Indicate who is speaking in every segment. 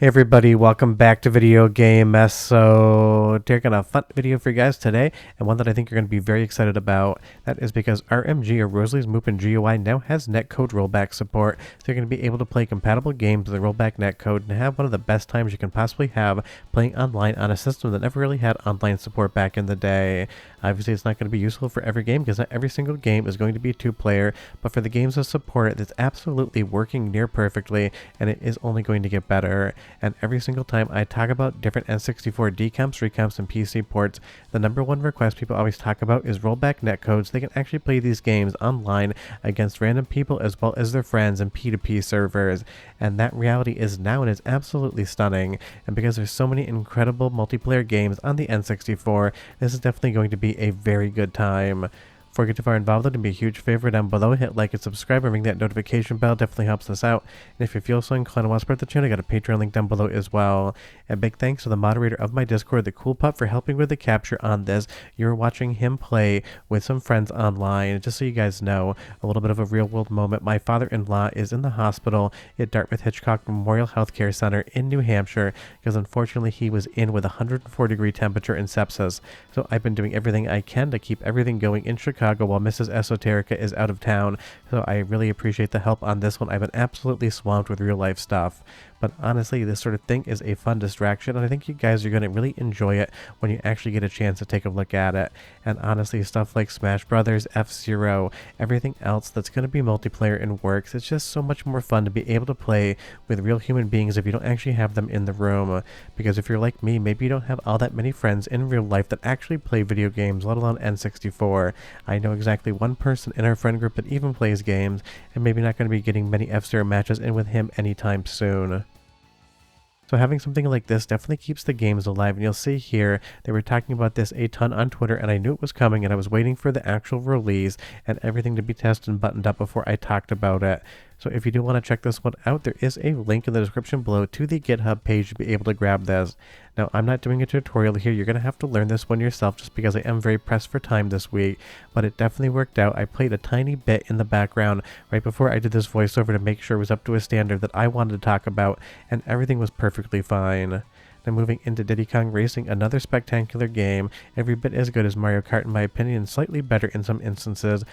Speaker 1: Hey everybody, welcome back to Video Game Mess. So, taking a fun video for you guys today, and one that I think you're going to be very excited about. That is because RMG, or Rosalie's Mupen GUI, now has netcode rollback support. So you're going to be able to play compatible games with the rollback netcode and have one of the best times you can possibly have playing online on a system that never really had online support back in the day. Obviously, it's not going to be useful for every game because not every single game is going to be two-player, but for the games that support it, it's absolutely working near perfectly, and it is only going to get better. And every single time I talk about different N64 decomps, recomps, and PC ports, the number one request people always talk about is rollback netcodes. They can actually play these games online against random people as well as their friends in P2P servers. And that reality is now and is absolutely stunning. And because there's so many incredible multiplayer games on the N64, this is definitely going to be a very good time. Before we get too far involved, it'd be a huge favor down below. Hit like and subscribe and ring that notification bell. Definitely helps us out. And if you feel so inclined to want to support the channel, I got a Patreon link down below as well. And big thanks to the moderator of my Discord, the Cool Pup, for helping with the capture on this. You're watching him play with some friends online. Just so you guys know, a little bit of a real world moment. My father-in-law is in the hospital at Dartmouth Hitchcock Memorial Healthcare Center in New Hampshire because unfortunately he was in with 104-degree temperature and sepsis. So I've been doing everything I can to keep everything going in Chicago while Mrs. Esoterica is out of town, so I really appreciate the help on this one. I've been absolutely swamped with real life stuff. But honestly, this sort of thing is a fun distraction, and I think you guys are going to really enjoy it when you actually get a chance to take a look at it. And honestly, stuff like Smash Brothers, F-Zero, everything else that's going to be multiplayer and works, it's just so much more fun to be able to play with real human beings if you don't actually have them in the room. Because if you're like me, maybe you don't have all that many friends in real life that actually play video games, let alone N64. I know exactly one person in our friend group that even plays games, and maybe not going to be getting many F-Zero matches in with him anytime soon. So having something like this definitely keeps the games alive, and you'll see here they were talking about this a ton on Twitter, and I knew it was coming, and I was waiting for the actual release and everything to be tested and buttoned up before I talked about it. So if you do want to check this one out, there is a link in the description below to the GitHub page to be able to grab this. Now, I'm not doing a tutorial here. You're going to have to learn this one yourself just because I am very pressed for time this week, but it definitely worked out. I played a tiny bit in the background right before I did this voiceover to make sure it was up to a standard that I wanted to talk about, and everything was perfectly fine. Now moving into Diddy Kong Racing, another spectacular game, every bit as good as Mario Kart in my opinion, and slightly better in some instances.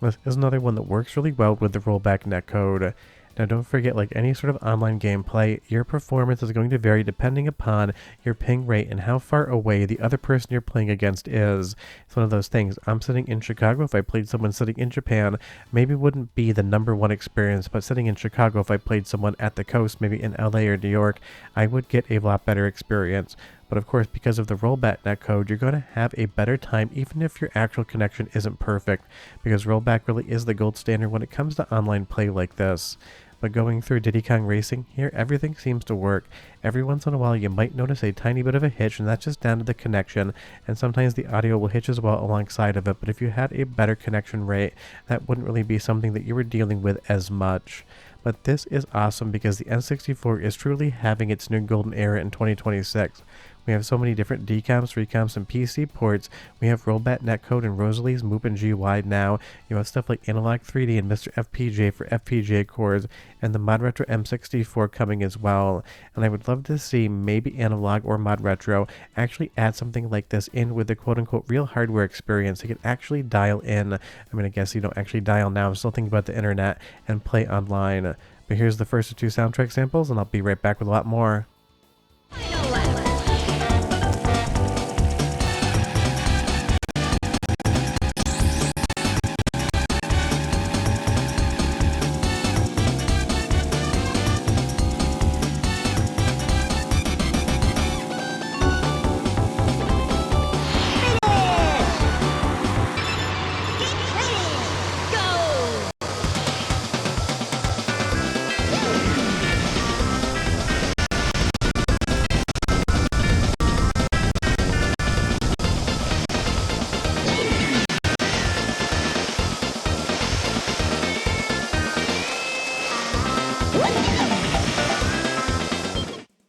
Speaker 1: This is another one that works really well with the rollback netcode. Now don't forget, like any sort of online gameplay, your performance is going to vary depending upon your ping rate and how far away the other person you're playing against is. It's one of those things. I'm sitting in Chicago. If I played someone sitting in Japan, maybe wouldn't be the #1 experience, but sitting in Chicago, if I played someone at the coast, maybe in LA or New York, I would get a lot better experience. But of course, because of the rollback netcode, you're going to have a better time even if your actual connection isn't perfect, because rollback really is the gold standard when it comes to online play like this. But going through Diddy Kong Racing here, everything seems to work. Every once in a while you might notice a tiny bit of a hitch, and that's just down to the connection, and sometimes the audio will hitch as well alongside of it, but if you had a better connection rate, that wouldn't really be something that you were dealing with as much. But this is awesome because the N64 is truly having its new golden era in 2026. We have so many different decomps, recomps, and PC ports. We have Rollback Netcode and Rosalie's Mupen GUI now. You have stuff like Analog 3D and Mr. FPGA for FPGA cores, and the Mod Retro M64 coming as well. And I would love to see maybe Analog or Mod Retro actually add something like this in with the quote-unquote real hardware experience. You can actually dial in. I mean, I guess you don't actually dial now. I'm still thinking about the internet and play online. But here's the first of 2 soundtrack samples, and I'll be right back with a lot more.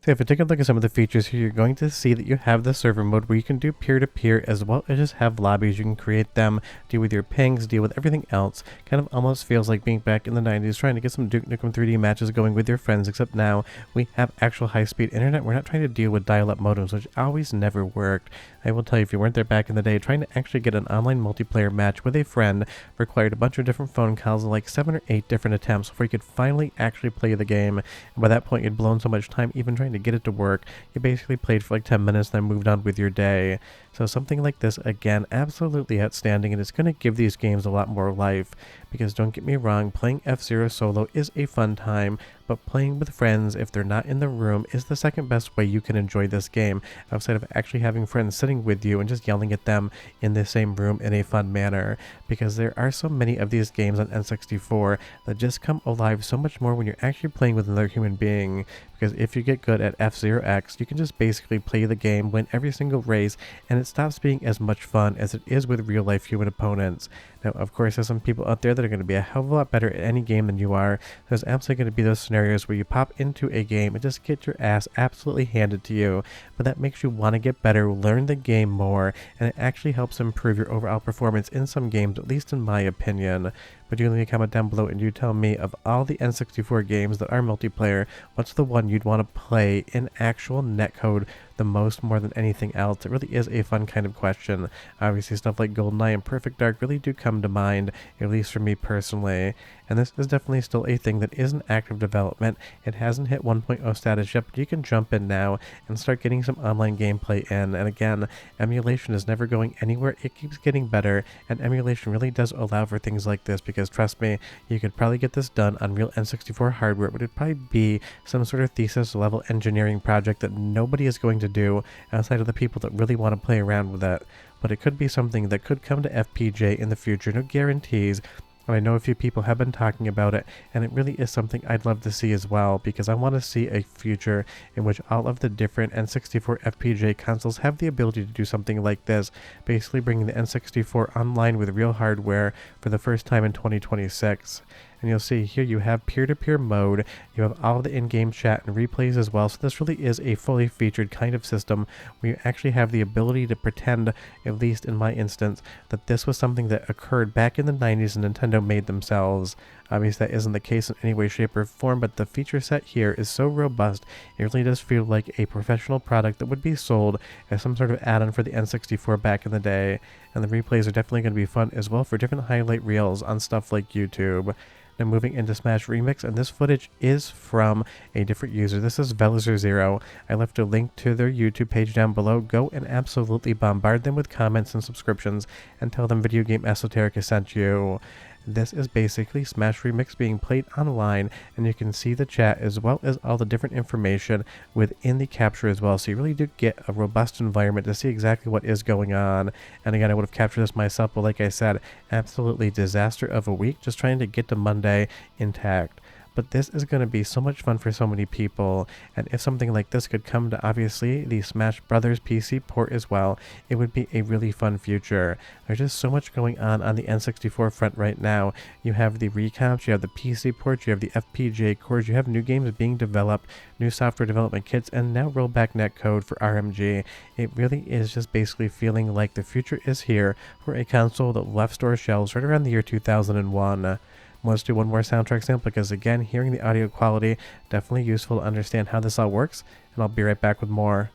Speaker 1: So if you take a look at some of the features here, you're going to see that you have the server mode where you can do peer-to-peer as well as just have lobbies. You can create them, deal with your pings, deal with everything else. Kind of almost feels like being back in the 90s trying to get some Duke Nukem 3D matches going with your friends, except now we have actual high-speed internet. We're not trying to deal with dial-up modems, which always never worked. I will tell you, if you weren't there back in the day, trying to actually get an online multiplayer match with a friend required a bunch of different phone calls, like 7 or 8 different attempts before you could finally actually play the game. And by that point, you'd blown so much time even trying to get it to work. You basically played for like 10 minutes, then moved on with your day. So something like this, again, absolutely outstanding, and it's going to give these games a lot more life. Because don't get me wrong, playing F-Zero solo is a fun time, but playing with friends, if they're not in the room, is the second best way you can enjoy this game, outside of actually having friends sitting with you and just yelling at them in the same room in a fun manner. Because there are so many of these games on N64 that just come alive so much more when you're actually playing with another human being. Because if you get good at F-Zero X, you can just basically play the game, win every single race, and it stops being as much fun as it is with real-life human opponents. Now, of course, there's some people out there that are going to be a hell of a lot better at any game than you are. There's absolutely going to be those scenarios where you pop into a game and just get your ass absolutely handed to you. But that makes you want to get better, learn the game more, and it actually helps improve your overall performance in some games, at least in my opinion. But you leave a comment down below and you tell me, of all the N64 games that are multiplayer, what's the one you'd want to play in actual netcode the most more than anything else? It really is a fun kind of question. Obviously stuff like GoldenEye and Perfect Dark really do come to mind, at least for me personally. And this is definitely still a thing that is in active development. It hasn't hit 1.0 status yet, but you can jump in now and start getting some online gameplay in. And again, emulation is never going anywhere. It keeps getting better, and emulation really does allow for things like this, because trust me, you could probably get this done on real N64 hardware, but it'd probably be some sort of thesis level engineering project that nobody is going to do outside of the people that really want to play around with it. But it could be something that could come to FPJ in the future, no guarantees. And I know a few people have been talking about it, and it really is something I'd love to see as well, because I want to see a future in which all of the different N64 FPGA consoles have the ability to do something like this, basically bringing the N64 online with real hardware for the first time in 2026. And you'll see here you have peer-to-peer mode, you have all the in-game chat and replays as well, so this really is a fully featured kind of system where you actually have the ability to pretend, at least in my instance, that this was something that occurred back in the 90s and Nintendo made themselves. Obviously that isn't the case in any way, shape, or form, but the feature set here is so robust, it really does feel like a professional product that would be sold as some sort of add-on for the N64 back in the day. And the replays are definitely going to be fun as well for different highlight reels on stuff like YouTube. Now moving into Smash Remix, and this footage is from a different user. This is Velzer0. I left a link to their YouTube page down below. Go and absolutely bombard them with comments and subscriptions and tell them Video Game Esoterica sent you. This is basically Smash Remix being played online, and you can see the chat as well as all the different information within the capture as well, so you really do get a robust environment to see exactly what is going on. And again, I would have captured this myself, but like I said, absolutely disaster of a week, just trying to get to Monday intact. But this is going to be so much fun for so many people, and if something like this could come to obviously the Smash Brothers PC port as well, it would be a really fun future. There's just so much going on the N64 front right now. You have the recomps, you have the PC ports, you have the FPGA cores, you have new games being developed, new software development kits, and now Rollback Netcode for RMG. It really is just basically feeling like the future is here for a console that left store shelves right around the year 2001. Let's do one more soundtrack sample, because again, hearing the audio quality, definitely useful to understand how this all works, and I'll be right back with more.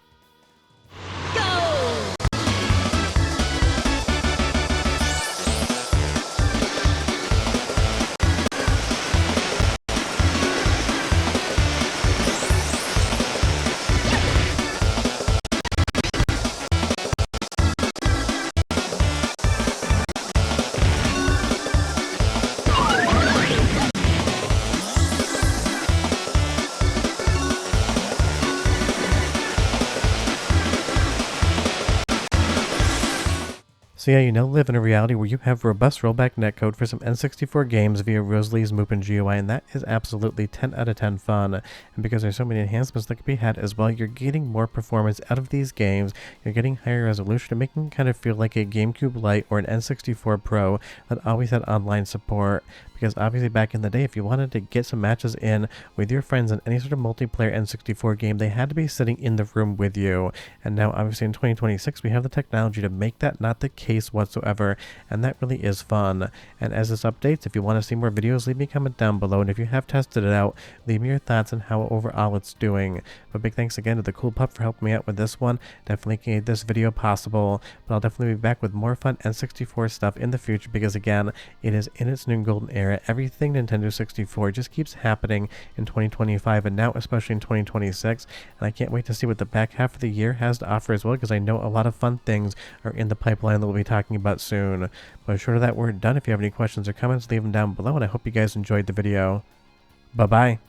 Speaker 1: So yeah, you now live in a reality where you have robust rollback netcode for some N64 games via Rosalie's Mupen GUI, and that is absolutely 10 out of 10 fun. And because there's so many enhancements that can be had as well, you're getting more performance out of these games, you're getting higher resolution, and making it kind of feel like a GameCube Lite or an N64 Pro that always had online support. because obviously back in the day, if you wanted to get some matches in with your friends in any sort of multiplayer N64 game, they had to be sitting in the room with you. And now obviously in 2026, we have the technology to make that not the case whatsoever, and that really is fun. And as this updates, if you want to see more videos, leave me a comment down below, and if you have tested it out, leave me your thoughts on how overall it's doing. But big thanks again to the Cool Pup for helping me out with this one. Definitely made this video possible, but I'll definitely be back with more fun N64 stuff in the future, because again, it is in its new golden era. Everything Nintendo 64 just keeps happening in 2025, and now especially in 2026, and I can't wait to see what the back half of the year has to offer as well, because I know a lot of fun things are in the pipeline that we'll be talking about soon. But short of that, we're done. If you have any questions or comments, leave them down below, and I hope you guys enjoyed the video. Bye-bye.